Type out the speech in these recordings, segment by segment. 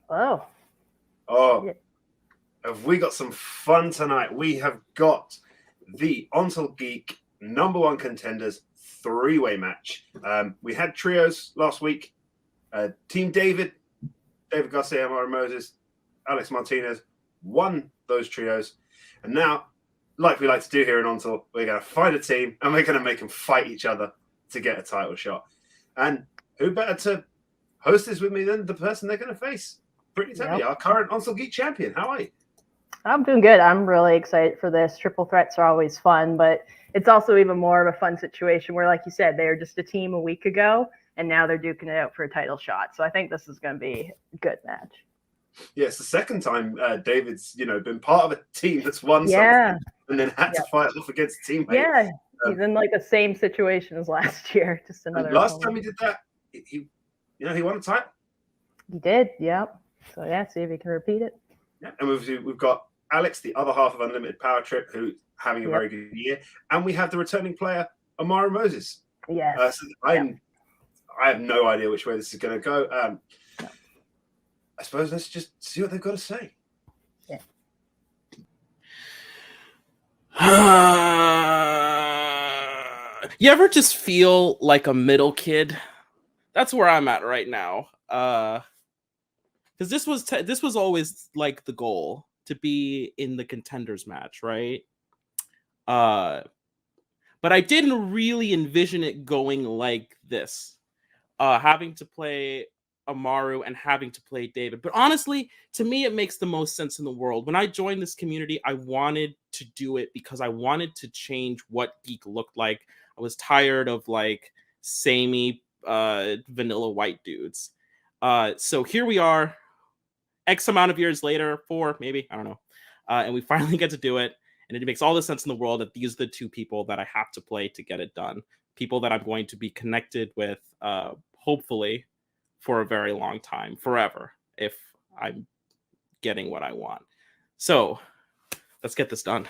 Oh. Oh, Yeah. have we got some fun tonight? We have got the Ontel Geek #1 contenders 3-way match. We had trios last week. Team David Garcia, Amaru Moses, Alex Martinez won those trios. And now, like we like to do here in Ontel, we're going to find a team and we're going to make them fight each other to get a title shot. And who better to host this with me than the person they're going to face? Brittany Tabby, our current Ontel Geek champion. How are you? I'm doing good. I'm really excited for this. Triple threats are always fun, but it's also even more of a fun situation where, like you said, they were just a team a week ago, and now they're duking it out for a title shot. So I think this is going to be a good match. Yeah, it's the second time David's, been part of a team that's won something and then had to fight off against a teammate. Yeah, he's in like the same situation as last year. Just another. Last time he did that, he won a title. He did, yep. So yeah, see if he can repeat it. Yeah, and we've got Alex, the other half of Unlimited Power Trip, who's having a very good year, and we have the returning player Amaru Moses. Yes. So I have no idea which way this is going to go. I suppose let's just see what they've got to say. Yeah. You ever just feel like a middle kid? That's where I'm at right now. Because this was always like the goal to be in the contenders match, right? But I didn't really envision it going like this, having to play Amaru and having to play David. But honestly, to me, it makes the most sense in the world. When I joined this community, I wanted to do it because I wanted to change what Geek looked like. I was tired of like samey vanilla white dudes. So here we are, X amount of years later, 4 maybe, I don't know. And we finally get to do it. And it makes all the sense in the world that these are the two people that I have to play to get it done. People that I'm going to be connected with, hopefully, for a very long time, forever, if I'm getting what I want. So let's get this done.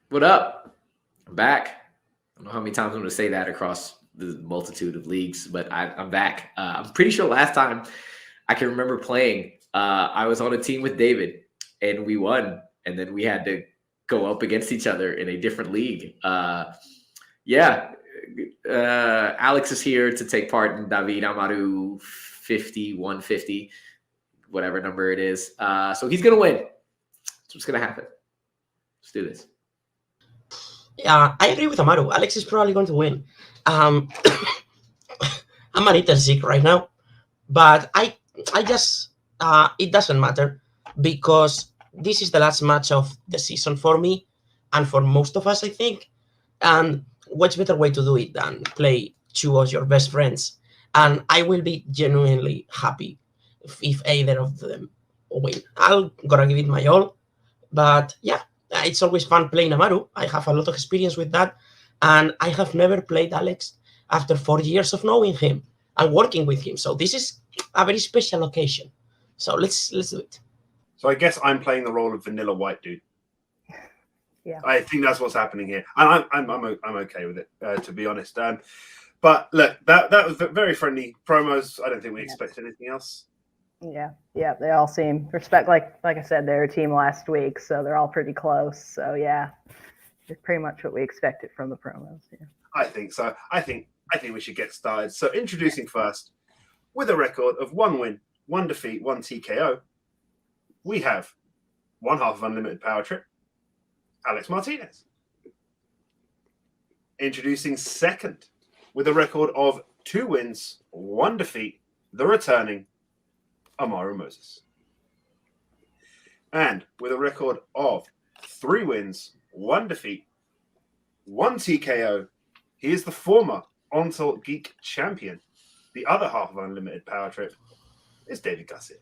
What up? I'm back. I don't know how many times I'm going to say that across the multitude of leagues, but I'm back. I'm pretty sure last time I can remember playing, I was on a team with David and we won. And then we had to go up against each other in a different league. Alex is here to take part in David Amaru 150, whatever number it is. So he's going to win. That's what's going to happen. Let's do this. Yeah, I agree with Amaru. Alex is probably going to win. I'm a little sick right now, but I just, it doesn't matter because this is the last match of the season for me and for most of us, I think. And what's better way to do it than play two of your best friends? And I will be genuinely happy if either of them win. I'm gonna give it my all. But yeah, it's always fun playing Amaru. I have a lot of experience with that. And I have never played Alex after 4 years of knowing him and working with him. So this is a very special occasion. So let's do it. So I guess I'm playing the role of vanilla white dude. Yeah, I think that's what's happening here, and I'm okay with it, to be honest. But look, that was very friendly promos. I don't think we expected anything else. Yeah, they all seem respect. Like I said, they were a team last week, so they're all pretty close. So yeah, it's pretty much what we expected from the promos. Yeah. I think so. I think we should get started. So introducing first, with a record of 1 win, 1 defeat, 1 TKO. We have one half of Unlimited Power Trip, Alex Martinez. Introducing second, with a record of 2 wins, 1 defeat, the returning Amaru Moses. And with a record of 3 wins, 1 defeat, 1 TKO, he is the former Ontel Geek champion. The other half of Unlimited Power Trip is David Garcia.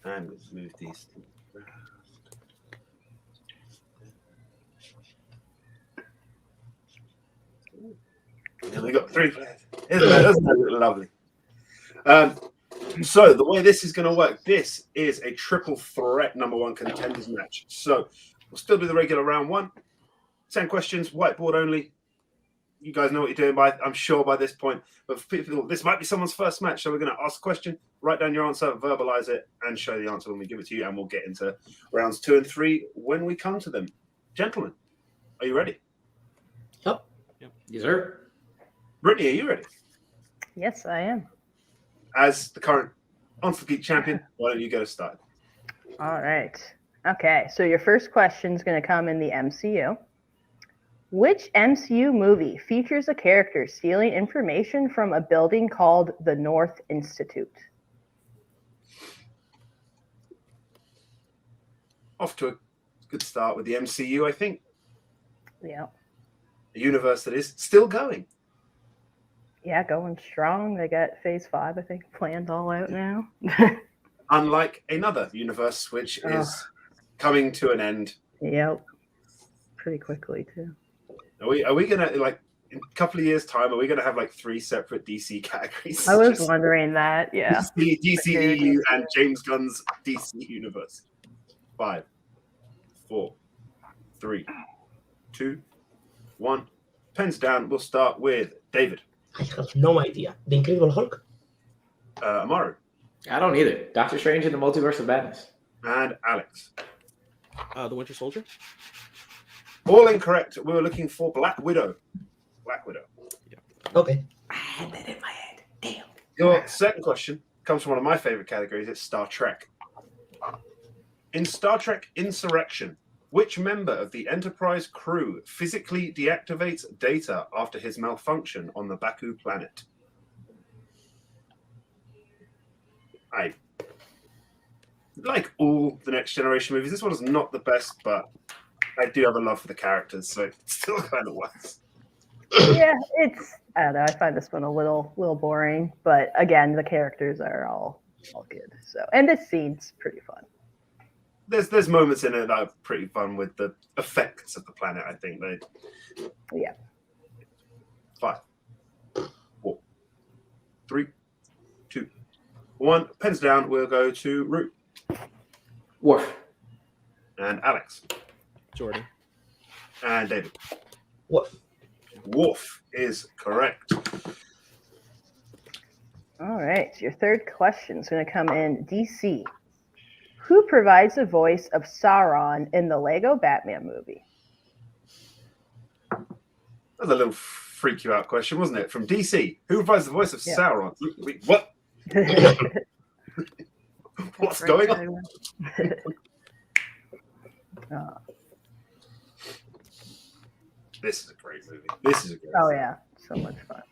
And let's move these things around. And we got 3 players. Isn't that lovely? So the way this is going to work, this is a triple threat #1 contenders match. So we'll still do the regular round 1. 10 questions, whiteboard only. you guys know what you're doing I'm sure by this point. But for people, this might be someone's first match, so we're going to ask a question, write down your answer, verbalize it, and show the answer when we give it to you. And we'll get into rounds 2 and 3 when we come to them. Gentlemen, are you ready? Yep. Yes, sir. Brittany, are you ready? Yes, I am. As the current Onslaught Geek champion, why don't you get us started? All right. Okay, so your first question is going to come in the MCU. Which MCU movie features a character stealing information from a building called the North Institute? Off to a good start with the MCU, I think. Yeah. A universe that is still going. Yeah, going strong. They got Phase 5, I think, planned all out now. Unlike another universe, which is coming to an end. Yep. Pretty quickly, too. Are we gonna, like, in a couple of years' time, are we gonna have like 3 separate DC categories? I was wondering that, yeah. DC EU and James Gunn's DC universe. 5, 4, 3, 2, 1. Pens down. We'll start with David. I have no idea. The Incredible Hulk? Amaru. I don't either. Doctor Strange in the Multiverse of Madness. And Alex. The Winter Soldier. All incorrect. We were looking for Black Widow. Black Widow. Okay. I had that in my head. Damn. Your second question comes from one of my favorite categories. It's Star Trek. In Star Trek Insurrection, which member of the Enterprise crew physically deactivates data after his malfunction on the Baku planet? I like all the Next Generation movies. This one is not the best, but I do have a love for the characters, so it still kind of works. Yeah, I don't know. I find this one a little boring, but again, the characters are all good. So, and this scene's pretty fun. There's moments in it that are pretty fun with the effects of the planet. I think Yeah. 5, 4, 3, 2, 1. Pens down. We'll go to Root Worf. and Alex Jordan. and David. What? Worf is correct. All right. Your third question is going to come in DC. Who provides the voice of Sauron in the Lego Batman movie? That was a little freak you out question, wasn't it? From DC. Who provides the voice of Sauron? Wait, what? What's going on? This is a great movie. Oh, yeah. So much fun.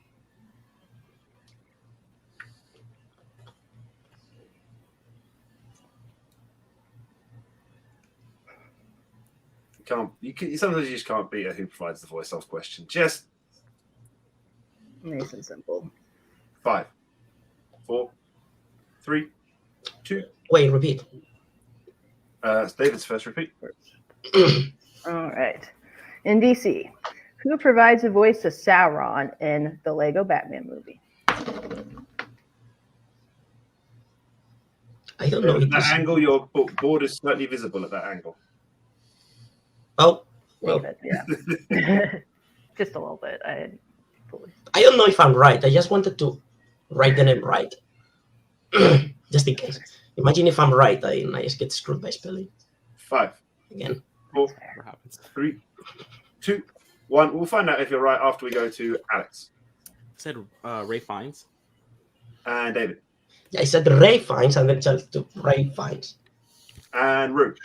Sometimes you just can't beat a who provides the voice of question. Just Nice and simple. 5, 4, 3, 2. Wait, repeat. It's David's first repeat. All right. In DC, who provides the voice of Sauron in the Lego Batman movie? I don't know. At that angle, your board is slightly visible at that angle. Oh, well, David, yeah. Just a little bit. I don't know if I'm right. I just wanted to write the name right. Just in case. Imagine if I'm right, I just get screwed by spelling. 5, Again. 4, What happens? 3, 2, 1. We'll find out if you're right after we go to Alex I said Ray Fiennes. and David Yeah, I said Ray Fiennes and then just to Ray Fiennes. and Rue.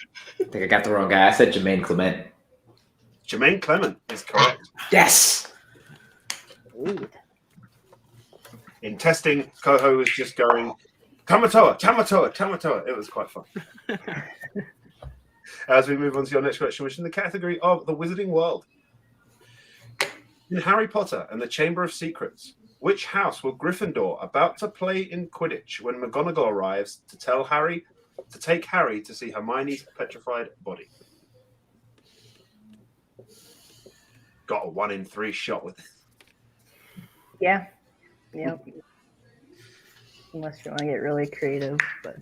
I think I got the wrong guy. I said Jermaine Clement. Jermaine Clement is correct. Yes. In testing, Coho was just going, Tamatoa, Tamatoa, Tamatoa. It was quite fun. As we move on to your next question, which is in the category of the Wizarding World. In Harry Potter and the Chamber of Secrets, which house will Gryffindor about to play in Quidditch when McGonagall arrives to take Harry to see Hermione's petrified body? Got a 1 in 3 shot with it. Yeah. Yep. Unless you want to get really creative, but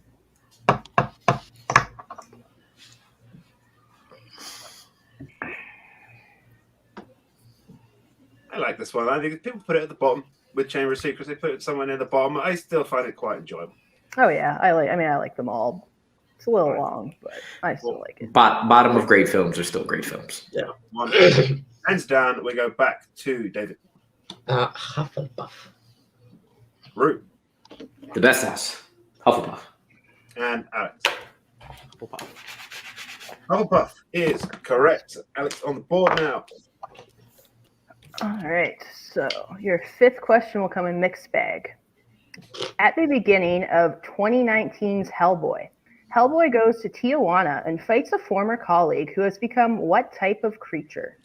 I like this this one. I think people put it at the bottom with Chamber of Secrets. They put it somewhere near the bottom. I still find it quite enjoyable. Oh yeah, I like them all. It's a little long, but I still like it. Bottom of great films are still great films. Yeah. One hands down. We go back to David. Hufflepuff. Rue The best house. Hufflepuff. and Alex. Hufflepuff. Hufflepuff is correct. Alex on the board now. All right, so your fifth question will come in mixed bag. At the beginning of 2019's Hellboy, Hellboy goes to Tijuana and fights a former colleague who has become what type of creature?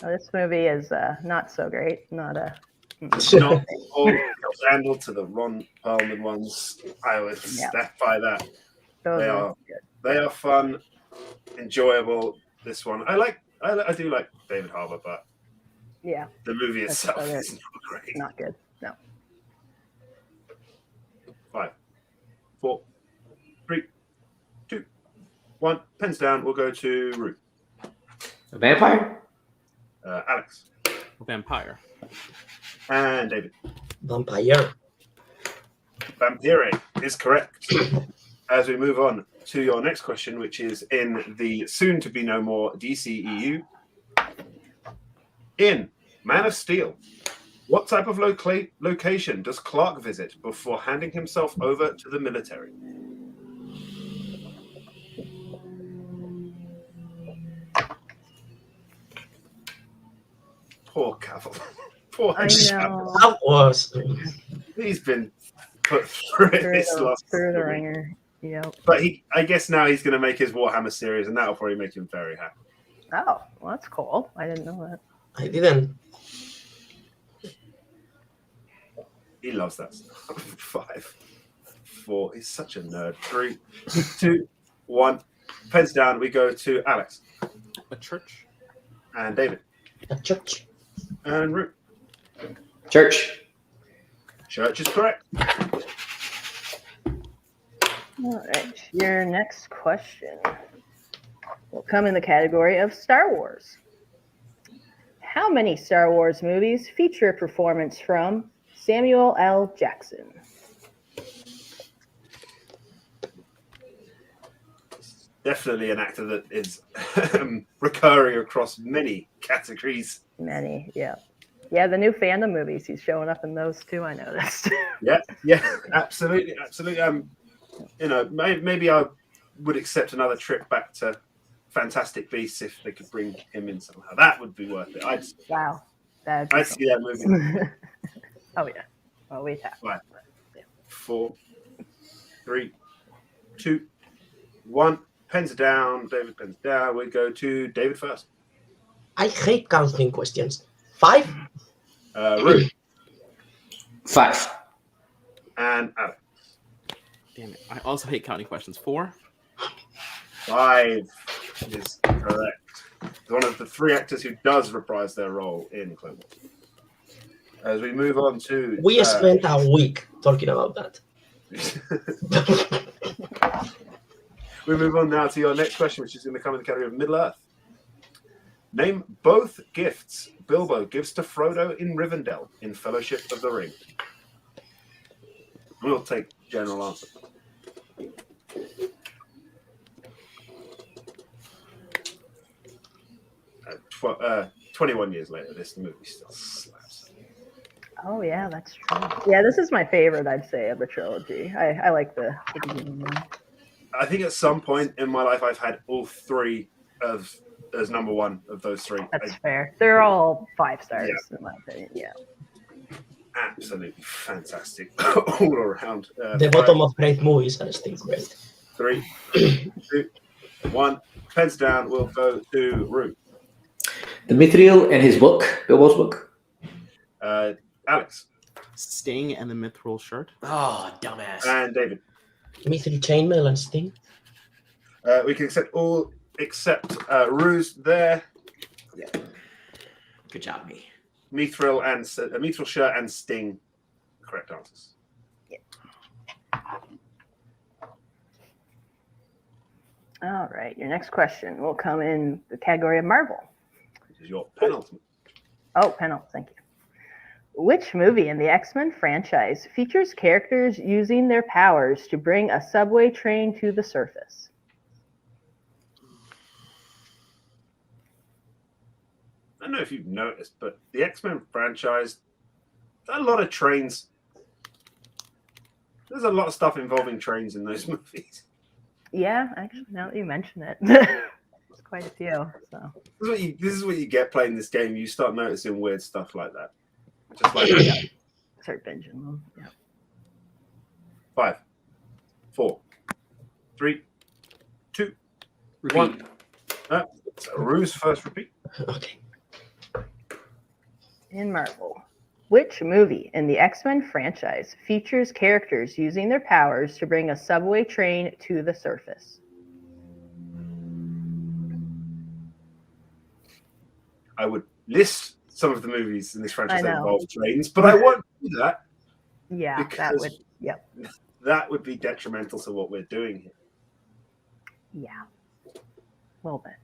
Oh, this movie is not so great. Not Not all scandal to the Ron Perlman ones. I would step by that. those They are are. good. They are fun, enjoyable. This one, I do like David Harbour, but Yeah, the movie That's itself about it. is not great. not good. No. 5, 4, 3, 2, 1. Pens down. We'll go to Rue. A vampire? Alex Vampire. and David. Vampire. Vampire is correct. As we move on to your next question, which is in the soon-to-be no more DCEU. In Man of Steel, what type of location does Clark visit before handing himself over to the military? Poor Cavill. Poor I Henry know. Cavill. That was. He's been put through it this last Through the week. ringer. Yep. But I guess now he's going to make his Warhammer series, and that'll probably make him very happy. Oh, well, that's cool. I didn't know that. I didn't. He loves that stuff. 5, 4. He's such a nerd. 3, 2, 1. Pens down. We go to Alex A church. and David A church. and Root. Church. Church is correct. All right. Your next question will come in the category of Star Wars. How many Star Wars movies feature a performance from Samuel L. Jackson? Definitely an actor that is recurring across many categories. Many, yeah. Yeah, the new fandom movies. He's showing up in those too, I noticed. Yeah, absolutely. Maybe I would accept another trip back to Fantastic Beasts if they could bring him in somehow. That would be worth it. Wow. I'd see that movie. Oh, yeah. Well, we have. 5, 4, 3, 2, 1. Pens down. David pens down. We go to David first. I hate counting questions. 5? Ruth 5. and Alex. Damn it. I also hate counting questions. 4. 5 is correct. One of the 3 actors who does reprise their role in Clone Wars. As we move on to... We spent a week talking about that. We move on now to your next question, which is going to come in the category of Middle-earth. Name both gifts Bilbo gives to Frodo in Rivendell in Fellowship of the Ring. We'll take general answer. Uh, 21 years later, this movie still slaps. Oh, yeah, that's true. Yeah, this is my favorite, I'd say, of the trilogy. I like the beginning one. I think at some point in my life, I've had all 3 as number 1 of those 3. That's fair. They're all 5 stars, in my opinion. Yeah. Absolutely fantastic all around. The bottom of great movies are still great. 3, 2, 1. Pens down. We'll go to Rue. The Mithril and his book, Bilbo's book. Alex Sting and the Mithril shirt. Oh, dumbass. and David. Mithril chainmail and Sting. We can accept all except Rue's there. Good job, me. Mithril shirt and Sting. Correct answers. All right. Your next question will come in the category of Marvel. This is your penultimate. Oh, panel. Thank you. Which movie in the X-Men franchise features characters using their powers to bring a subway train to the surface? I don't know if you've noticed, but the X-Men franchise, a lot of trains. There's a lot of stuff involving trains in those movies. Yeah, actually, now that you mention it, there's quite a few. So This is what you get playing this game. You start noticing weird stuff like that. Just like start binging them. Yeah. 5, 4, 3, 2, Repeat. 1. So Rue's first repeat. Okay. In Marvel, which movie in the X-Men franchise features characters using their powers to bring a subway train to the surface? I would list some of the movies in this franchise I that know. involve trains, but I won't do that. Yeah, that Because- would. Yep. That would be detrimental to what we're doing here. Yeah. Well bit.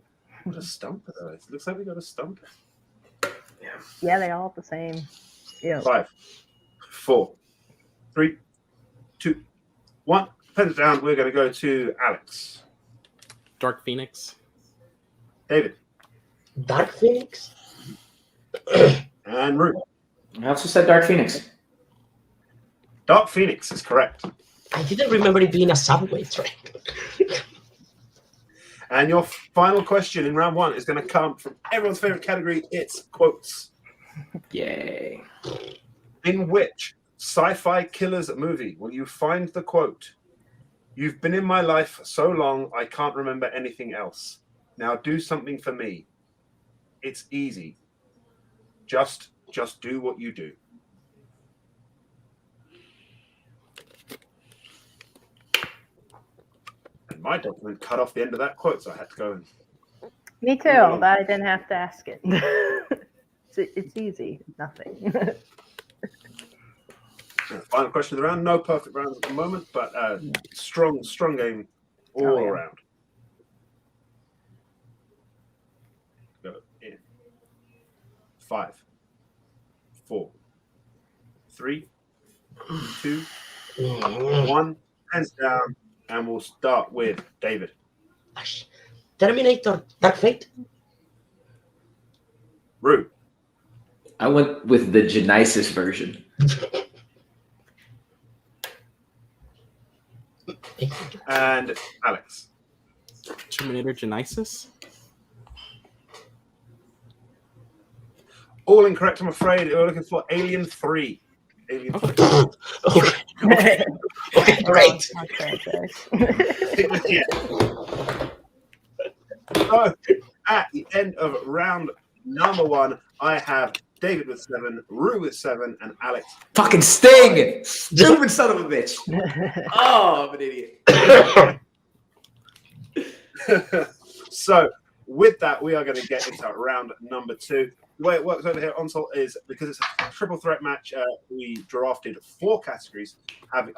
What a stumper, though. It looks like we got a stumper. Yeah, they all have the same. Yeah. 5, 4, 3, 2, 1. Pens down. We're going to go to Alex. Dark Phoenix. David. Dark Phoenix. And Rue. I also said Dark Phoenix. Dark Phoenix is correct. I didn't remember it being a subway train. And your final question in round 1 is going to come from everyone's favorite category. It's quotes. Yay. In which sci-fi killers movie will you find the quote, "You've been in my life so long, I can't remember anything else. Now do something for me. It's easy. Just do what you do." And my document cut off the end of that quote, so I had to go and... Me too. Moving on. But I didn't have to ask it. It's easy. Nothing. Final question of the round. No perfect rounds at the moment, but strong game all Oh, yeah. around. Go in. 5, 4, 3, 2, 1. Hands down, and we'll start with David. Terminator, Dark Fate. Rue. I went with the Genesis version. And Alex. Terminator Genesis. All incorrect, I'm afraid. We're looking for Alien 3. Alien 3. Okay, great. Yeah. So, at the end of round number 1, I have David with 7, Rue with 7, and Alex. Fucking Sting! Stupid son of a bitch. Oh, I'm an idiot. So, with that, we are going to get into round number 2. The way it works over here at Onsol is because it's a triple threat match, we drafted 4 categories.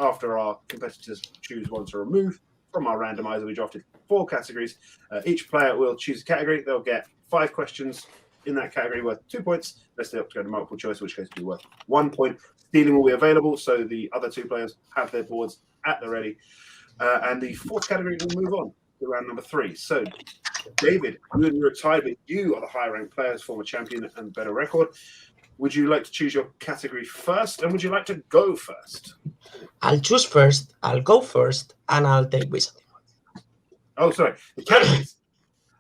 After our competitors choose one to remove from our randomizer, we drafted 4 categories. Each player will choose a category. They'll get 5 questions in that category worth 2 points. Unless they opt to go to multiple choice, which case will be worth 1 point. Stealing will be available, so the other 2 players have their boards at the ready. And the 4th category will move on to round number 3. So, David, you're tied, but you are the higher ranked players, former champion and better record. Would you like to choose your category first, and would you like to go first? I'll choose first, I'll go first, and I'll take Wizarding. Oh, sorry. The categories.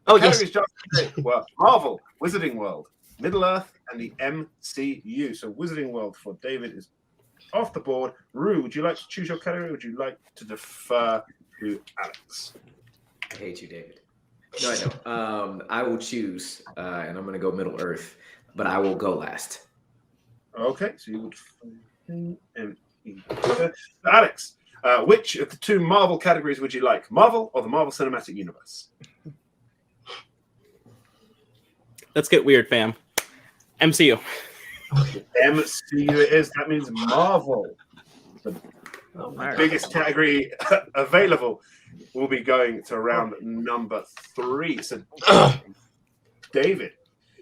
Oh, yes. Categories just today were Marvel, Wizarding World, Middle Earth, and the MCU. So Wizarding World for David is off the board. Rue, would you like to choose your category, or would you like to defer to Alex? I hate you, David. No, I don't. I will choose, and I'm going to go Middle Earth, but I will go last. Okay, so you would... Alex, which of the 2 Marvel categories would you like? Marvel or the Marvel Cinematic Universe? Let's get weird, fam. MCU. MCU it is. That means Marvel. The biggest category available will be going to round number 3. So, David,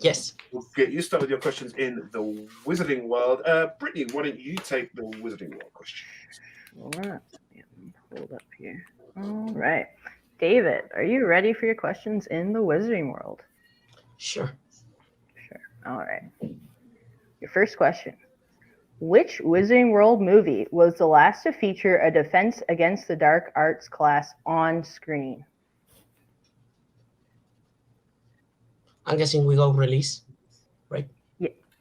Yes. We'll get you started with your questions in the Wizarding World. Brittany, why don't you take the Wizarding World question? All right. Hold up here. All right. David, are you ready for your questions in the Wizarding World? Sure. Sure. All right. Your first question. Which Wizarding World movie was the last to feature a Defense Against the Dark Arts class on screen? I'm guessing we go release, right?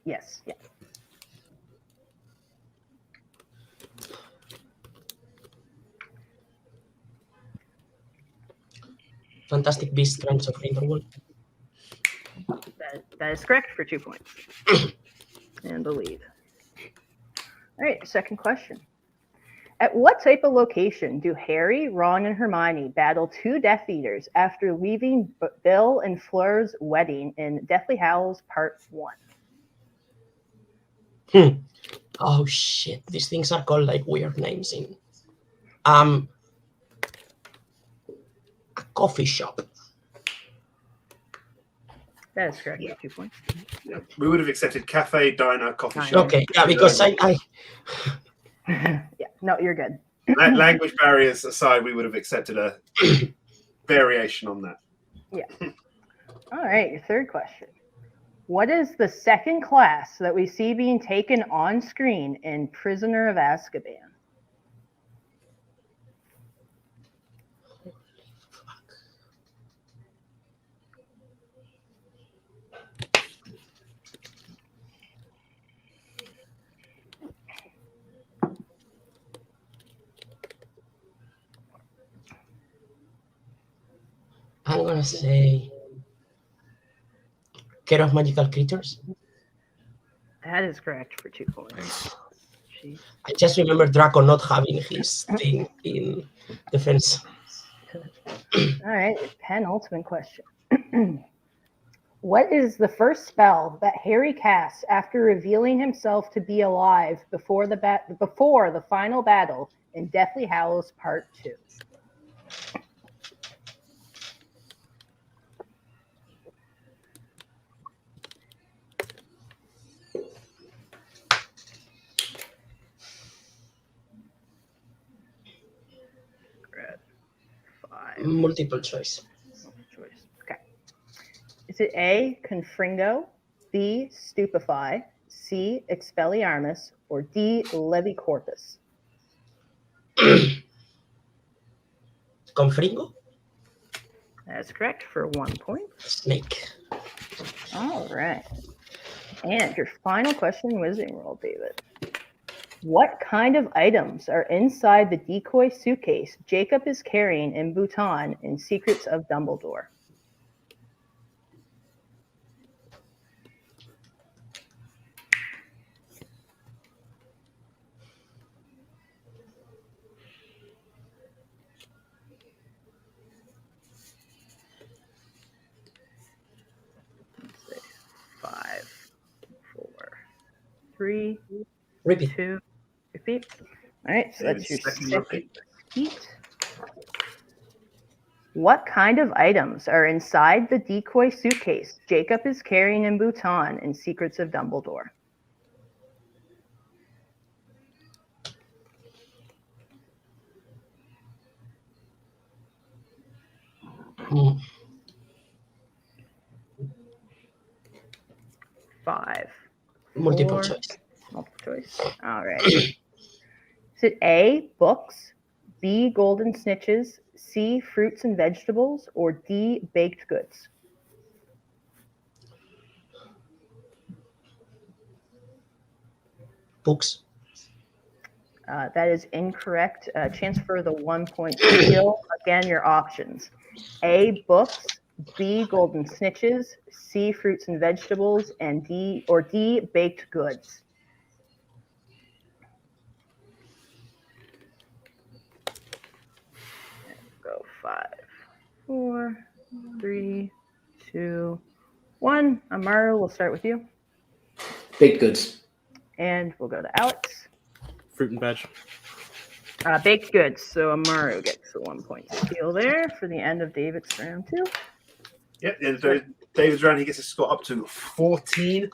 Yes. Yeah. Fantastic Beasts, Crimes of Grindelwald. That is correct for 2 points. And the lead. All right, second question. At what type of location do Harry, Ron, and Hermione battle two Death Eaters after leaving Bill and Fleur's wedding in Deathly Hallows Part 1? Oh shit! These things are called like weird names in a coffee shop. That is correct for 2 points. Yeah, we would have accepted cafe, diner, coffee Diner. shop. Okay, yeah, because I Yeah, no, you're good. Language barriers aside, we would have accepted a variation on that. Yeah. All right, your third question. What is the second class that we see being taken on screen in Prisoner of Azkaban? I'm gonna say Care of Magical Creatures. That is correct for 2 points. Jeez. I just remember Draco not having his thing in defense. All right, your penultimate question. What is the first spell that Harry casts after revealing himself to be alive before the final battle in Deathly Hallows Part 2? Five. Multiple choice. Okay. Is it A, Confringo, B, Stupefy, C, Expelliarmus, or D, Levicorpus? Confringo? That's correct for 1 point. Snake. All right. And your final question, Wizarding World, David. What kind of items are inside the decoy suitcase Jacob is carrying in Bhutan in Secrets of Dumbledore? Let's see. 5, 4, 3, Repeat. 2, repeat. All right, so that's your Second second repeat. repeat. What kind of items are inside the decoy suitcase Jacob is carrying in Bhutan in Secrets of Dumbledore? Mm. 5. Multiple 4, choice. multiple choice. All right. Is it A, books, B, golden snitches, C, fruits and vegetables, or D, baked goods? Books. That is incorrect. Chance for the 1 point steal. Again, your options. A, books, B, golden snitches, C, fruits and vegetables, and D, baked goods. Go 5, 4, 3, 2, 1. Amaru, we'll start with you. Baked goods. And we'll go to Alex. Fruit and veg. Baked goods. So Amaru gets the 1 point steal there for the end of David's round 2. Yeah, and so David's round. He gets his score up to 14.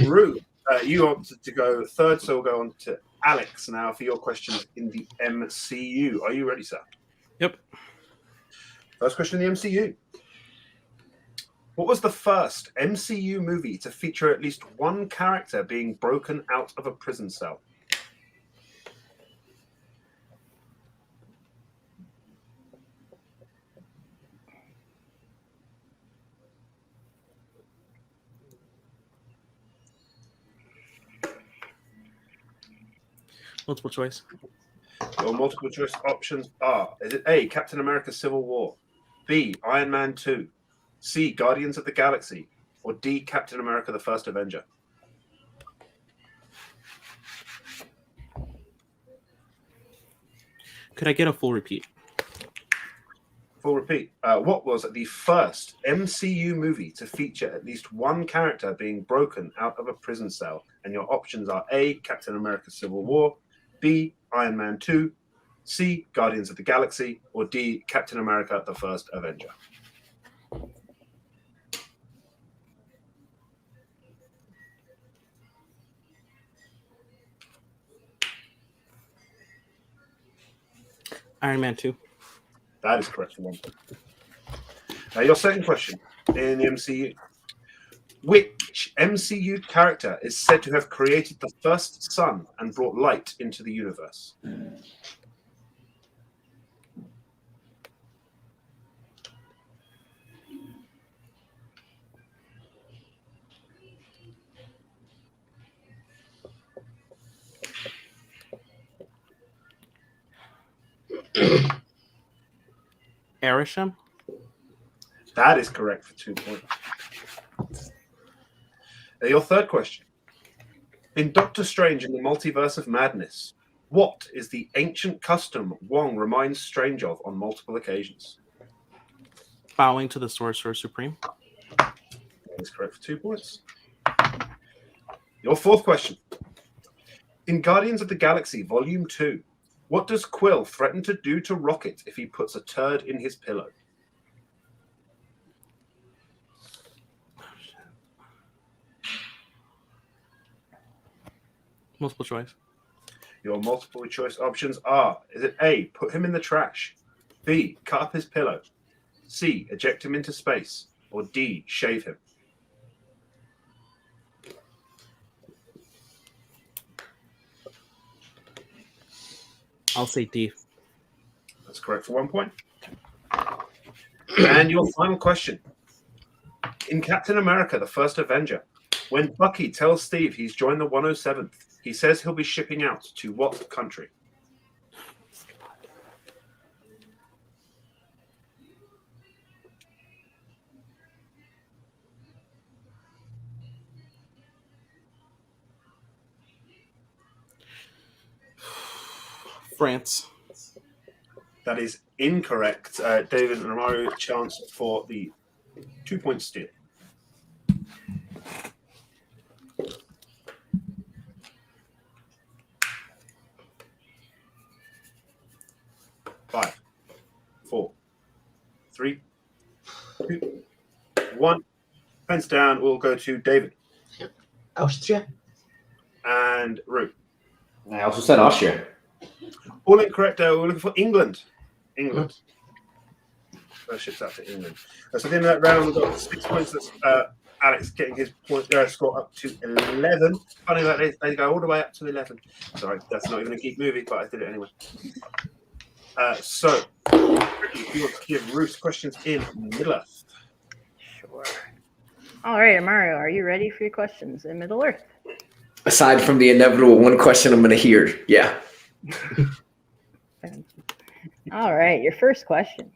Rue, you opted to go third, so we'll go on to Alex now for your questions in the MCU. Are you ready, sir? Yep. First question in the MCU. What was the first MCU movie to feature at least one character being broken out of a prison cell? Multiple choice. Your multiple choice options are: is it A, Captain America Civil War, B, Iron Man 2, C, Guardians of the Galaxy, or D, Captain America the First Avenger? Could I get a full repeat? Full repeat. What was the first MCU movie to feature at least one character being broken out of a prison cell? And your options are A, Captain America Civil War, B, Iron Man 2, C, Guardians of the Galaxy, or D, Captain America the First Avenger. Iron Man 2. That is correct for one. Your second question in the MCU. Which MCU character is said to have created the first sun and brought light into the universe? Arishem? That is correct for 2 points. Your third question. In Doctor Strange in the Multiverse of Madness, what is the ancient custom Wong reminds Strange of on multiple occasions? Bowing to the Sorcerer Supreme. That is correct for 2 points. Your fourth question. In Guardians of the Galaxy Volume 2, what does Quill threaten to do to Rocket if he puts a turd in his pillow? Multiple choice. Your multiple choice options are: is it A, put him in the trash, B, cut up his pillow, C, eject him into space, or D, shave him? I'll say D. That's correct for 1 point. And your final question. In Captain America, the First Avenger, when Bucky tells Steve he's joined the 107th, he says he'll be shipping out to what country? France. That is incorrect. David and Amaru, chance for the 2 point steal. Five, 4, 3, 2, 1. Pens down. We'll go to David Austria. and Rue. I also said Austria. All incorrect. We're looking for England. England. First ships out to England. So at the end of that round, we've got 6 points. That's Alex getting his point score up to 11. Funny that they go all the way up to 11. Sorry, that's not even a Geek movie, but I did it anyway. So, if you want to give Ruth's questions in Middle Earth. Sure. All right, Amaru, are you ready for your questions in Middle Earth? Aside from the inevitable one question I'm going to hear, yeah. All right, your first question.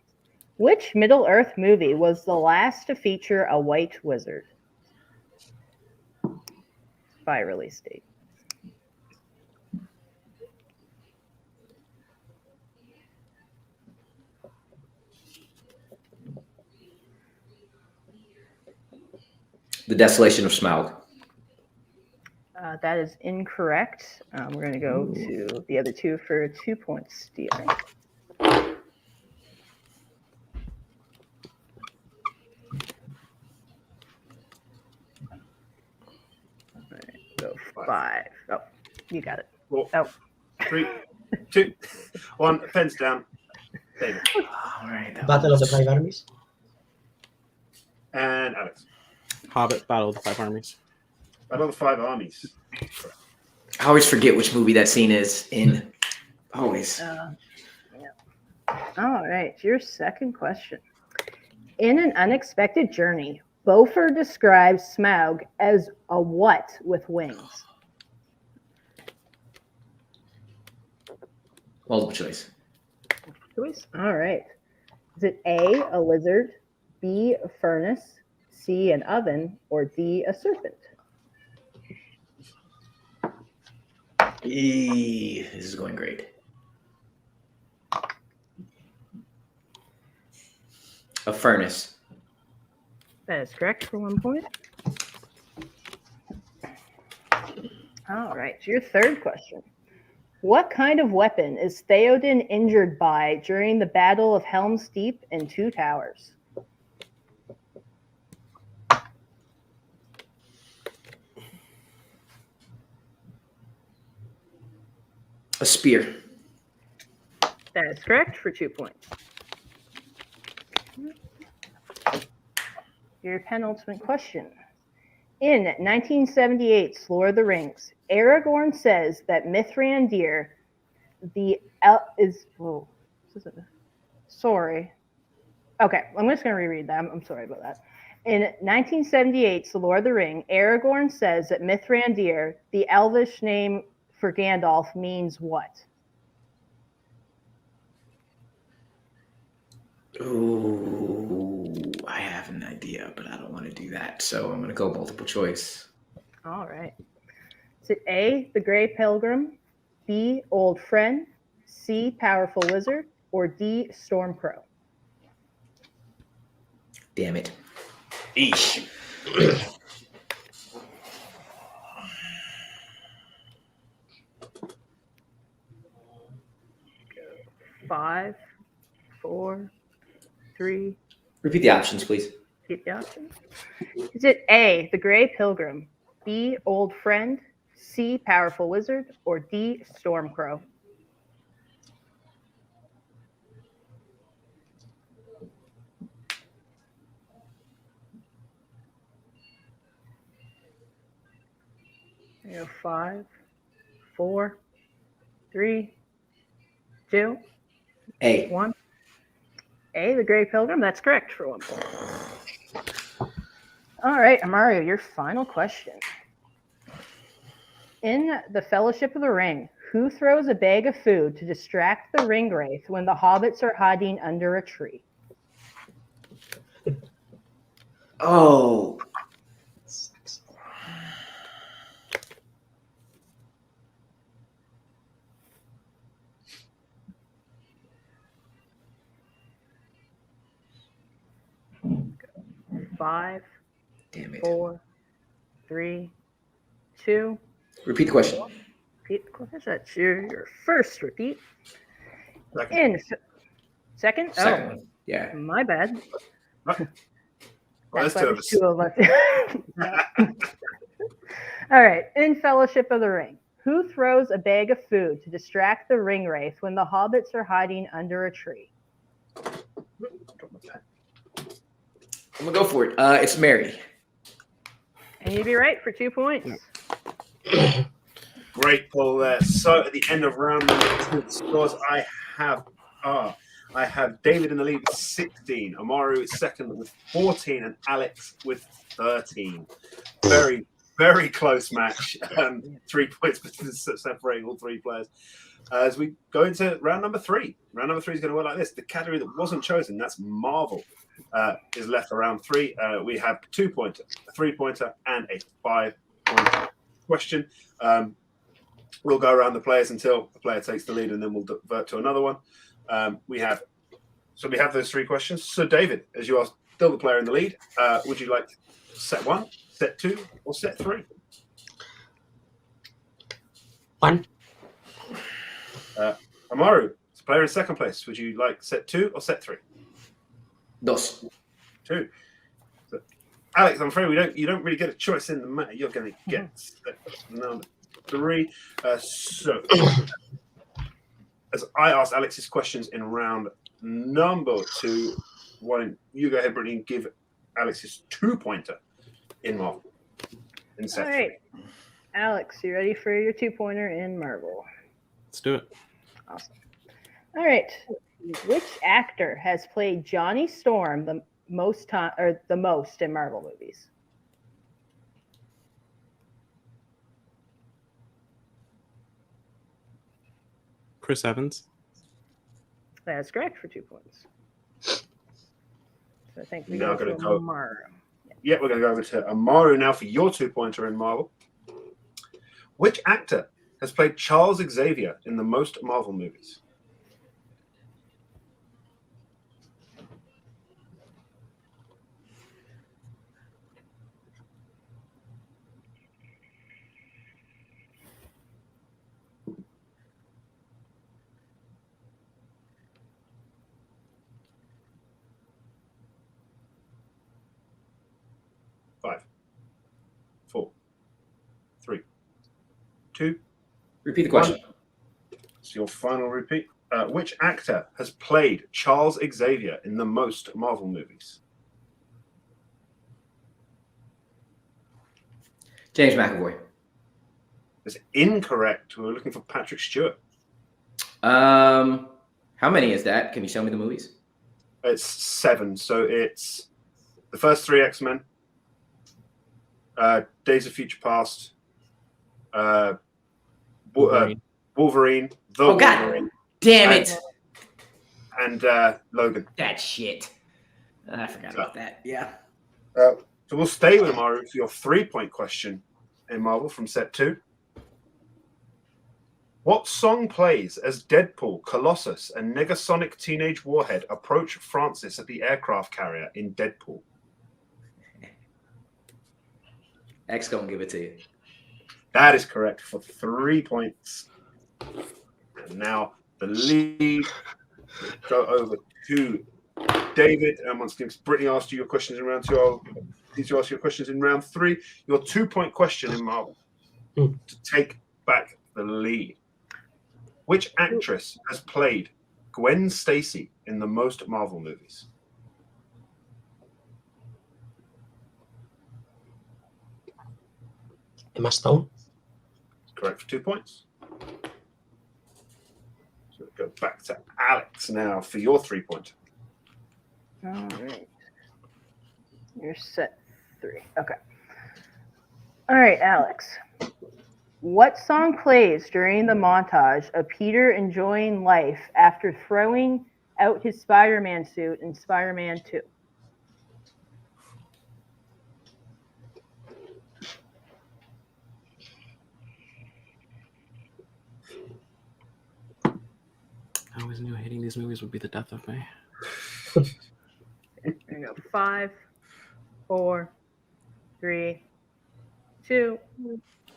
Which Middle Earth movie was the last to feature a white wizard? By release date. The Desolation of Smaug. That is incorrect. We're going to go to the other two for 2 points stealing. 5. Oh, you got it. 4, Oh. 3, 2, 1. Pens down. David. All right. that Battle of the was- Five Armies. And Alex. Hobbit: Battle of the Five Armies. Battle of the Five Armies. I always forget which movie that scene is in. Always. Yeah. All right, your second question. In An Unexpected Journey, Beaufort describes Smaug as a what with wings? Multiple choice. Choice. All right. Is it A, a lizard, B, a furnace, C, an oven, or D, a serpent? This is going great. A furnace. That is correct for 1 point. All right, so your third question. What kind of weapon is Theoden injured by during the Battle of Helm's Deep and Two Towers? A spear. That is correct for 2 points. Your penultimate question. In 1978's Lord of the Rings, Aragorn says that Mithrandir, sorry. Okay, I'm just going to reread that. I'm sorry about that. In 1978's The Lord of the Ring, Aragorn says that Mithrandir, the Elvish name for Gandalf, means what? Ooh, I have an idea, but I don't want to do that. So I'm going to go multiple choice. All right. Is it A, the Grey Pilgrim, B, Old Friend, C, Powerful Wizard, or D, Stormcrow? Damn it. Eesh. 5, 4, 3. Repeat the options, please. Repeat the options. Is it A, the Grey Pilgrim, B, Old Friend, C, Powerful Wizard, or D, Stormcrow? You know, 5, 4, 3, 2, A. 1. A, the Grey Pilgrim. That's correct for 1 point. All right, Amaru, your final question. In The Fellowship of the Ring, who throws a bag of food to distract the Ringwraith when the hobbits are hiding under a tree? Oh. Five, Damn it. 4, 3, 2. Repeat the question. Repeat the question. That's your first repeat. Second. Second? Second Oh, one. Yeah. my bad. Well, That's there's why two of there's us. 2 of us. All right. In Fellowship of the Ring, who throws a bag of food to distract the Ringwraith when the hobbits are hiding under a tree? I'm going to go for it. It's Mary. And you'd be right for 2 points. Great pull there. So at the end of round number 2, the scores I have David in the lead with 16, Amaru is second with 14, and Alex with 13. Very, very close match. 3 points separating all 3 players. As we go into round number 3. Round number 3 is going to work like this. The category that wasn't chosen, that's Marvel, is left for round 3. We have 2-pointer, a 3-pointer, and a 5-point question. We'll go around the players until the player takes the lead, and then we'll divert to another one. We have those 3 questions. So, David, as you are still the player in the lead, would you like set 1, set 2, or set 3? 1. Amaru, as a player in second place, would you like set 2 or set 3? Dos. 2. So, Alex, I'm afraid you don't really get a choice in the matter. You're going to get set number 3. So, as I asked Alex's questions in round number 2, why don't you go ahead, Brittany, and give Alex's 2-pointer in Marvel in All set right. 3. Alex, you ready for your 2-pointer in Marvel? Let's do it. Awesome. All right. Which actor has played Johnny Storm the most in Marvel movies? Chris Evans. That's correct for 2 points. So I think we Now go gonna to go- Amaru. Yeah, we're going to go over to Amaru now for your 2-pointer in Marvel. Which actor has played Charles Xavier in the most Marvel movies? Five, 4, 3, 2. Repeat the question. It's your final repeat. Which actor has played Charles Xavier in the most Marvel movies? James McAvoy. It's incorrect. We're looking for Patrick Stewart. How many is that? Can you show me the movies? It's 7. So it's the first 3 X-Men, Days of Future Past, Wolverine, the Oh, God. Wolverine, Damn it! and Logan. That shit. I forgot about that. Yeah. So we'll stay with Amaru for your 3-point question in Marvel from set 2. What song plays as Deadpool, Colossus, and Negasonic Teenage Warhead approach Francis at the aircraft carrier in Deadpool? X gonna give it to you. That is correct for 3 points. And now the lead go over to David. And once again, Brittany asked you your questions in round 2. I'll need to ask your questions in round 3. Your 2-point question in Marvel to take back the lead. Which actress has played Gwen Stacy in the most Marvel movies? Emma Stone. Correct for 2 points. So we'll go back to Alex now for your 3-pointer. All right. You're set 3. Okay. All right, Alex. What song plays during the montage of Peter enjoying life after throwing out his Spider-Man suit in Spider-Man 2? I always knew hating these movies would be the death of me. There you go. 5, 4, 3, 2,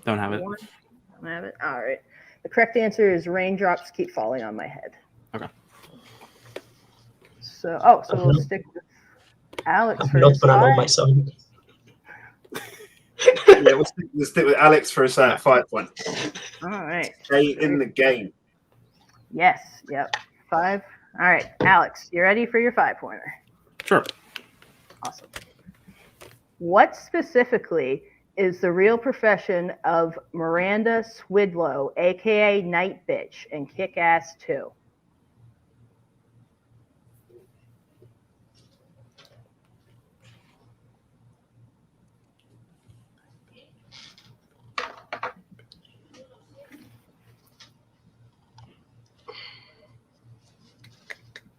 Don't have it. 1. Don't have it. All right. The correct answer is Raindrops Keep Falling on My Head. Okay. So, we'll stick with Alex I'm for not his gonna know 5. my son. Yeah, we'll stick with Alex for his 5-point. All right. Stay in the game. Yes. Yep. 5. All right, Alex, you ready for your 5-pointer? Sure. Awesome. What specifically is the real profession of Miranda Swidlow, aka Night Bitch, in Kick-Ass 2?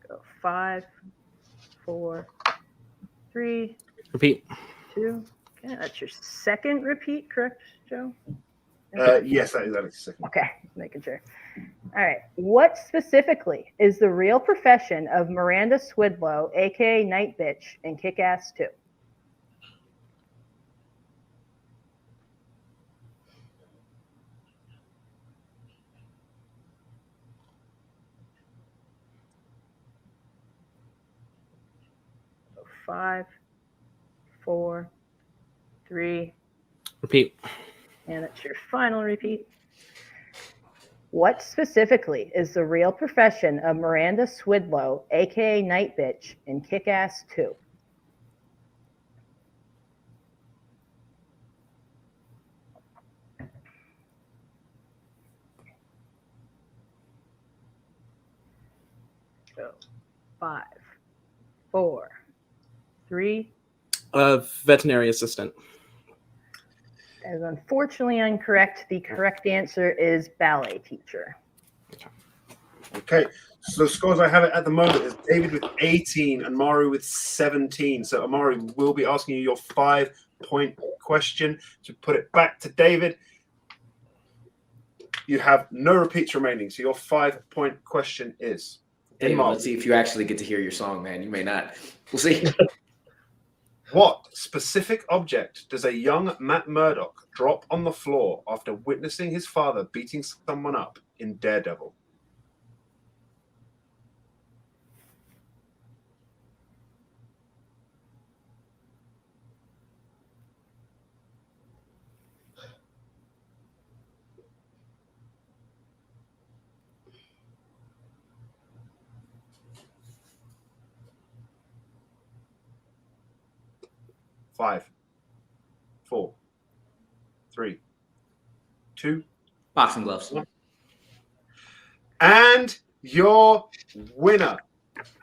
Go 5, 4, 3, Repeat. 2. Okay, that's your second repeat, correct, Joe? Yes, that is Alex's second. Okay, making sure. All right. What specifically is the real profession of Miranda Swidlow, aka Night Bitch, in Kick-Ass 2? So 5, 4, 3, Repeat. And it's your final repeat. What specifically is the real profession of Miranda Swidlow, aka Night Bitch, in Kick-Ass 2? So, 5, 4, 3. Veterinary assistant. That is unfortunately incorrect. The correct answer is ballet teacher. Okay, so the scores I have it at the moment is David with 18 and Amaru with 17. So Amaru will be asking you your 5-point question. To put it back to David, you have no repeats remaining. So your 5-point question is... David, let's see if you actually get to hear your song, man. You may not. We'll see. What specific object does a young Matt Murdock drop on the floor after witnessing his father beating someone up in Daredevil? Five, 4, 3, 2, Boxing gloves. 1. And your winner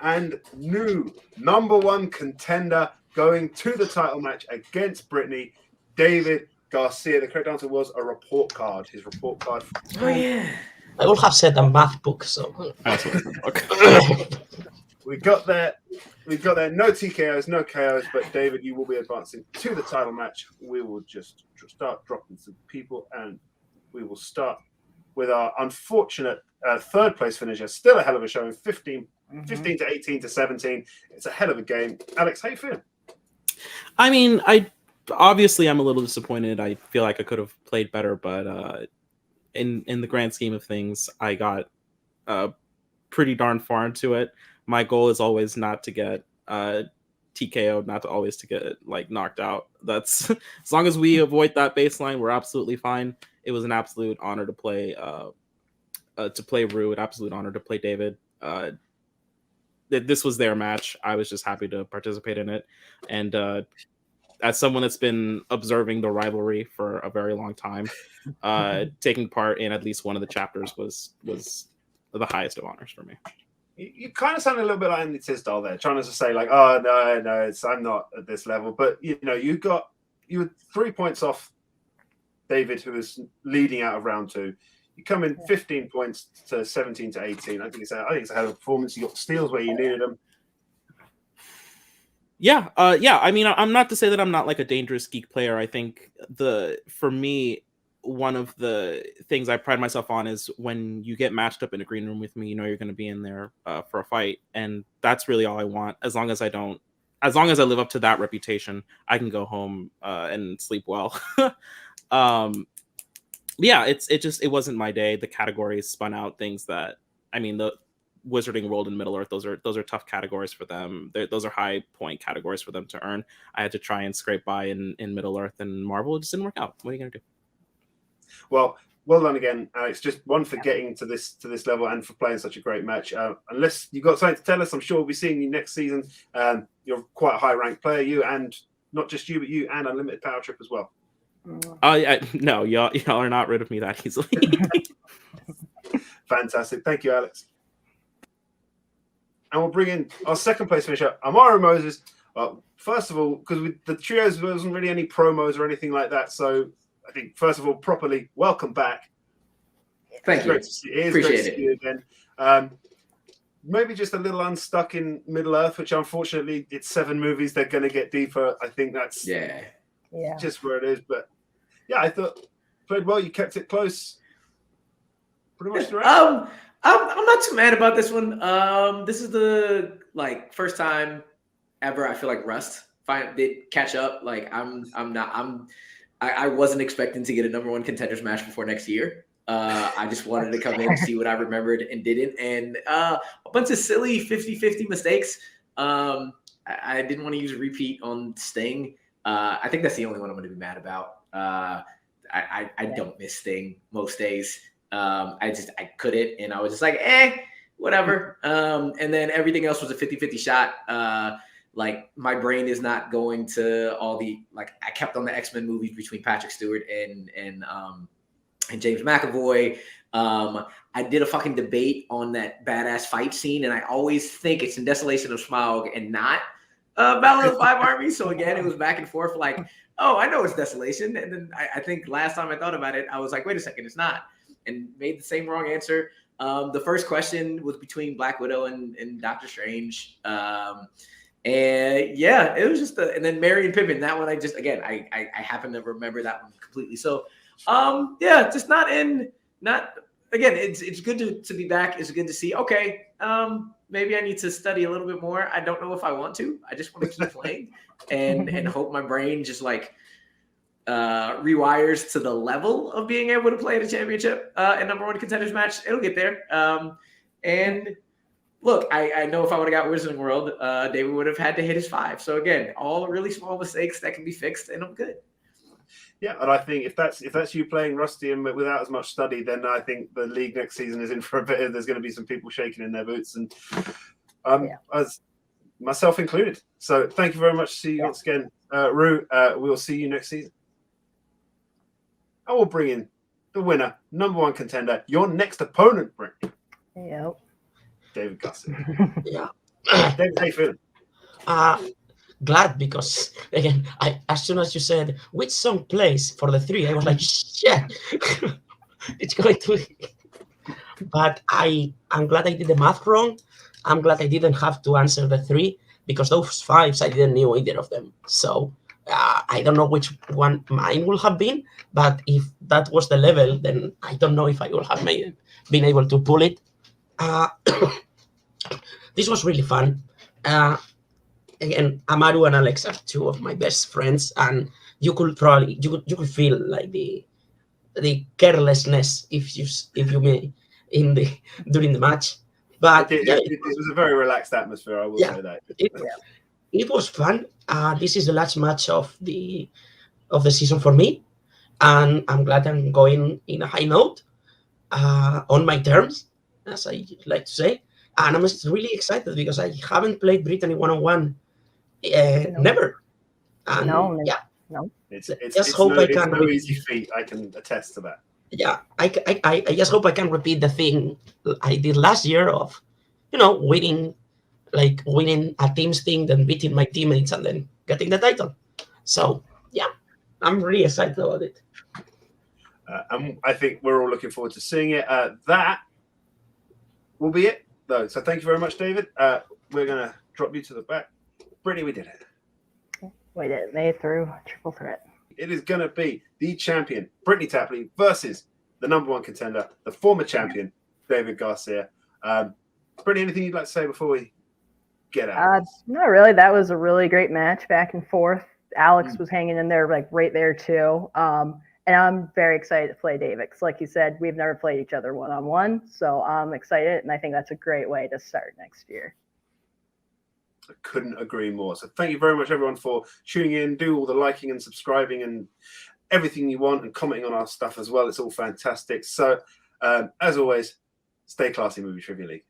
and new number 1 contender going to the title match against Brittany, David Garcia. The correct answer was a report card. His report card. Oh, yeah. I would have said a math book, so. We got there. No TKOs, no KOs, but David, you will be advancing to the title match. We will just start dropping some people, and we will start with our unfortunate third place finisher. Still a hell of a show, 15 to 18 to 17. It's a hell of a game. Alex, how you feeling? I mean, I'm a little disappointed. I feel like I could have played better, but in the grand scheme of things, I got pretty darn far into it. My goal is always not to get TKO'd, not to always to get like knocked out. That's as long as we avoid that baseline, we're absolutely fine. It was an absolute honor to play Rue, an absolute honor to play David. This was their match. I was just happy to participate in it, and as someone that's been observing the rivalry for a very long time, taking part in at least one of the chapters was the highest of honors for me. You kind of sound a little bit like Andy Tisdale there, trying to say like, "Oh no, I'm not at this level." But you were 3 points off David, who was leading out of round 2. You come in 15 points to 17 to 18. I think it's a hell of a performance. You got steals where you needed them. Yeah. I mean, I'm not to say that I'm not like a dangerous Geek player. I think for me, one of the things I pride myself on is when you get matched up in a green room with me, you know you're going to be in there for a fight, and that's really all I want. As long as I live up to that reputation, I can go home and sleep well. Yeah, it wasn't my day. The categories spun out things that, I mean, the Wizarding World and Middle Earth, those are tough categories for them. Those are high point categories for them to earn. I had to try and scrape by in Middle Earth and Marvel. It just didn't work out. What are you gonna do? Well done again, Alex. Just one for getting to this level and for playing such a great match. Unless you've got something to tell us, I'm sure we'll be seeing you next season. You're quite a high ranked player, you, and not just you, but you and Unlimited Power Trip as well. No, y'all are not rid of me that easily. Fantastic. Thank you, Alex. And we'll bring in our second place finisher, Amaru Moses. First of all, because the trios, there wasn't really any promos or anything like that. So I think, first of all, properly welcome back. Thank you. Appreciate it. You again. Maybe just a little unstuck in Middle Earth, which unfortunately it's 7 movies. They're going to get deeper. I think that's just where it is. But yeah, I thought played well. You kept it close. Pretty much throughout. I'm not too mad about this one. This is the first time ever I feel like Rust did catch up. I wasn't expecting to get a number 1 contenders match before next year. I just wanted to come in and see what I remembered and didn't. And a bunch of silly 50-50 mistakes. I didn't want to use a repeat on Sting. I think that's the only one I'm going to be mad about. I don't miss Sting most days. I couldn't, and I was just like, whatever. And then everything else was a 50-50 shot. Like my brain is not going to all the, like, I kept on the X-Men movies between Patrick Stewart and James McAvoy. I did a fucking debate on that badass fight scene, and I always think it's in Desolation of Smaug and not Battle of the Five Armies. So again, it was back and forth like, oh, I know it's Desolation. And then I think last time I thought about it, I was like, wait a second, it's not. And made the same wrong answer. The first question was between Black Widow and Doctor Strange. And yeah, it was just and then Mary and Pippin, that one I just, again, I happen to remember that one completely. So yeah, just not again, it's good to be back. It's good to see, okay, maybe I need to study a little bit more. I don't know if I want to. I just want to keep playing and hope my brain just like rewires to the level of being able to play at a championship and number one contenders match. It'll get there. And look, I know if I would have got Wizarding World, David would have had to hit his 5. So again, all really small mistakes that can be fixed, and I'm good. Yeah, and I think if that's you playing Rusty and without as much study, then I think the league next season is in for a bit. There's going to be some people shaking in their boots, and as myself included. So thank you very much. See you once again, Rue. We'll see you next season. I will bring in the winner, number one contender, your next opponent, Brittany. Yep. David Gussie. Yeah. David, how you feeling? Glad, because again, as soon as you said which song plays for the 3, I was like, shit, it's going to. But I'm glad I did the math wrong. I'm glad I didn't have to answer the 3, because those 5s I didn't know either of them. So I don't know which one mine would have been, but if that was the level, then I don't know if I would have been able to pull it. This was really fun. Again, Amaru and Alex are 2 of my best friends, and you could probably you could feel like the carelessness, if you may, during the match. But it was a very relaxed atmosphere. I will say that. It was fun. This is the last match of the season for me, and I'm glad I'm going in a high note, on my terms, as I like to say. And I'm really excited because I haven't played Brittany one-on-one, never. And No. It's no easy feat. I can attest to that. Yeah, I just hope I can repeat the thing I did last year of, winning a team's thing, then beating my teammates, and then getting the title. So yeah, I'm really excited about it. And I think we're all looking forward to seeing it. That will be it, though. So thank you very much, David. We're going to drop you to the back. Brittany, we did it. We did it. Made it through triple threat. It is going to be the champion, Brittany Tapley, versus the number one contender, the former champion, David Garcia. Brittany, anything you'd like to say before we get out? Not really. That was a really great match, back and forth. Alex was hanging in there, like right there too. And I'm very excited to play David, because like you said, we've never played each other one-on-one. So I'm excited, and I think that's a great way to start next year. I couldn't agree more. So thank you very much, everyone, for tuning in. Do all the liking and subscribing and everything you want, and commenting on our stuff as well. It's all fantastic. So as always, stay classy, Movie Trivia League.